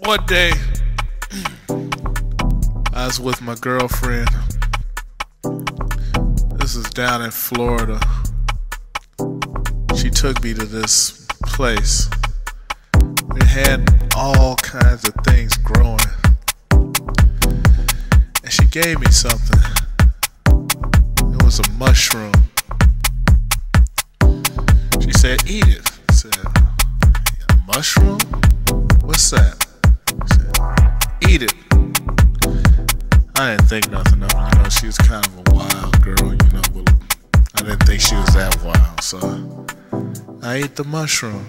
One day, I was with my girlfriend. This is down in Florida. She took me to this place. It had all kinds of things growing. And she gave me something. It was a mushroom. She said, "Eat it." I said, "A mushroom? What's that?" She said, "Eat it." I didn't think nothing of it. You know, she was kind of a wild girl, you know, but I didn't think she was that wild. So I ate the mushroom.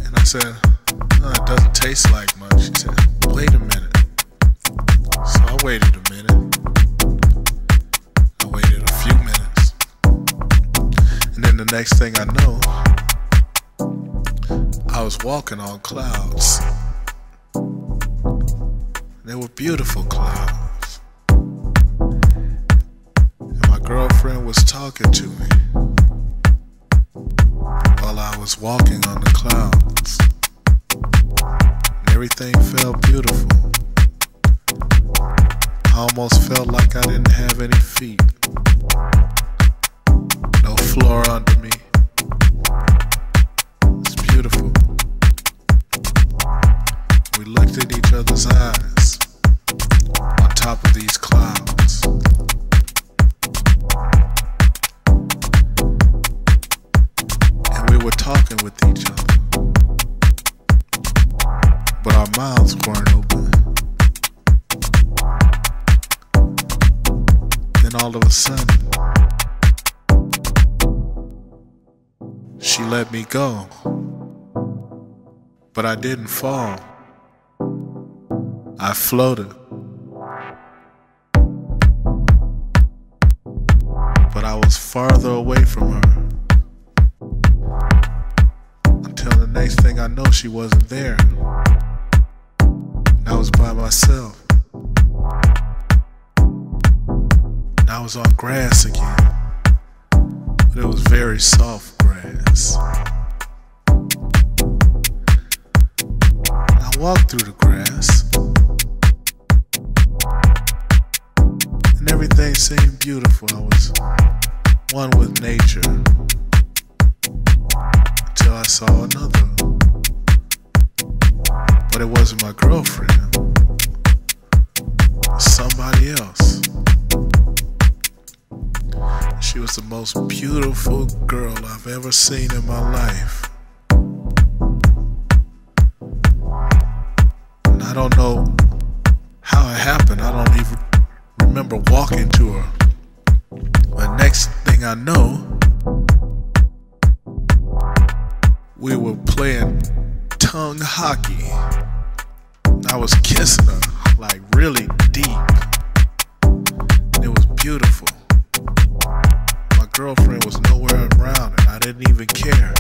And I said, "No, it doesn't taste like much." She said, "Wait a minute." So I waited a minute. I waited a few minutes. And then the next thing I know, I was walking on clouds. They were beautiful clouds. And my girlfriend was talking to me while I was walking on the clouds. And everything felt beautiful. I almost felt like I didn't have any feet. No floor under me. It's beautiful. We looked at each other's eyes on top of these clouds. And we were talking with each other, but our mouths weren't open. Then all of a sudden, she let me go, but I didn't fall. I floated. But I was farther away from her. Until the next thing I know, she wasn't there. And I was by myself. And I was on grass again. But it was very soft grass. I walked through the grass. And everything seemed beautiful. I was one with nature. Until I saw another. But it wasn't my girlfriend. It was somebody else. She was the most beautiful girl I've ever seen in my life. And I don't know how it happened. I don't even remember walking to her. But next thing I know, we were playing tongue hockey. I was kissing her like really deep. And it was beautiful. My girlfriend was nowhere around and I didn't even care.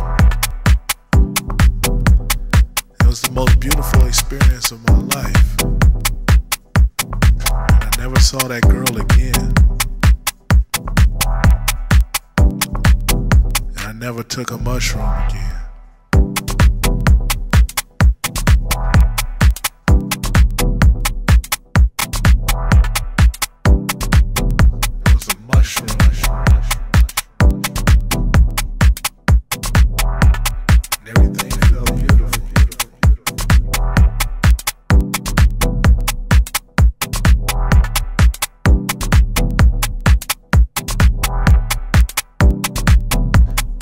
It was the most beautiful experience of my life. And I never saw that girl again. And I never took a mushroom again. It was a mushroom. And everything felt beautiful.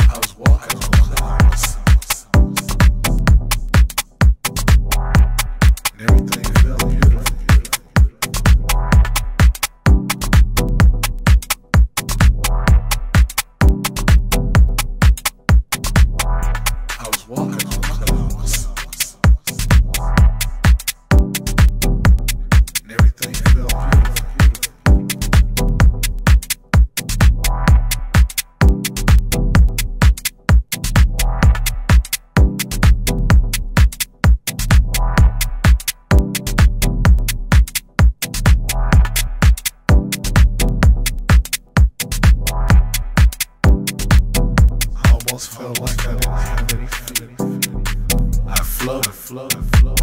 I was walking on clouds. And everything felt beautiful. I was walking on clouds. And everything felt beautiful. I almost felt like I didn't have any feet. I float, I float, I float.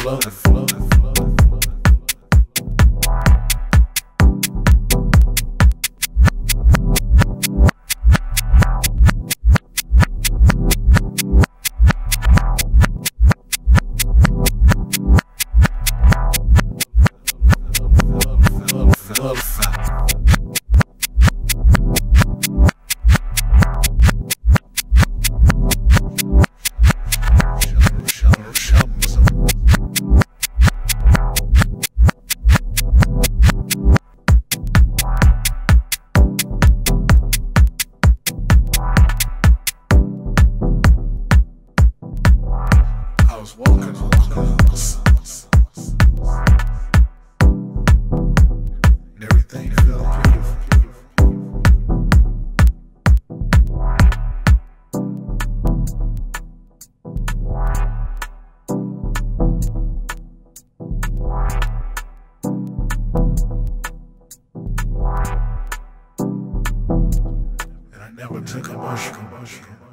Float, float, float, float. I was walking on clouds, and everything felt beautiful. And I never took a mushroom.